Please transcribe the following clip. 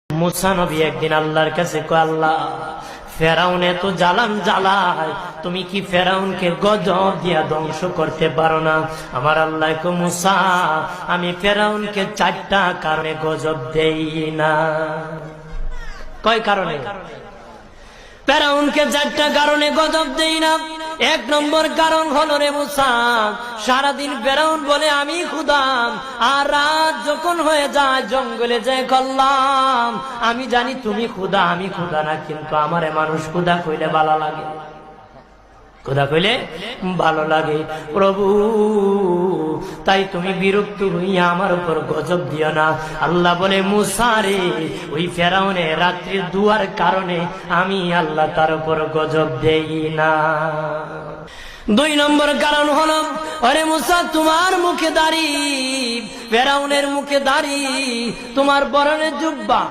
মুসা নবী একদিন আল্লাহর কাছে কয়, আল্লাহ ফেরাউনে তো জ্বালান জ্বালায়, তুমি কি ফেরাউনকে গজব দিয়া ধ্বংস করতে পারো না? আমার আল্লাহ কয়, মুসা আমি ফেরাউনকে 4টা কারণে গজব দেই না। কয় কারণে? ফেরাউনকে 4টা কারণে গজব দেই না। 1 নম্বর কারণ হলো, রে মুসা, সারাদিন ফেরাউন বলে আমি খোদা, আর রাত যখন হয়ে যায় জঙ্গলে যায় করলাম আমি জানি তুমি খোদা, আমি খোদা না, কিন্তু আমারে মানুষ খোদা কইলে ভালো লাগে, খোদা কইলে ভালো লাগে। প্রভু, তাই তুমি বিরক্ত হইয়া আমার উপর গজব দিও না। আল্লাহ বলে, মুসা রে, ওই ফেরাউনে রাত্রির দুয়ার কারণে আমি আল্লাহ তার উপর গজব দেই না। 2 নম্বর কারণ হলো, আরে মুসা তোমার মুখে দাড়ি, ফেরাউনের মুখে দাড়ি, তোমার পরনে জুব্বা।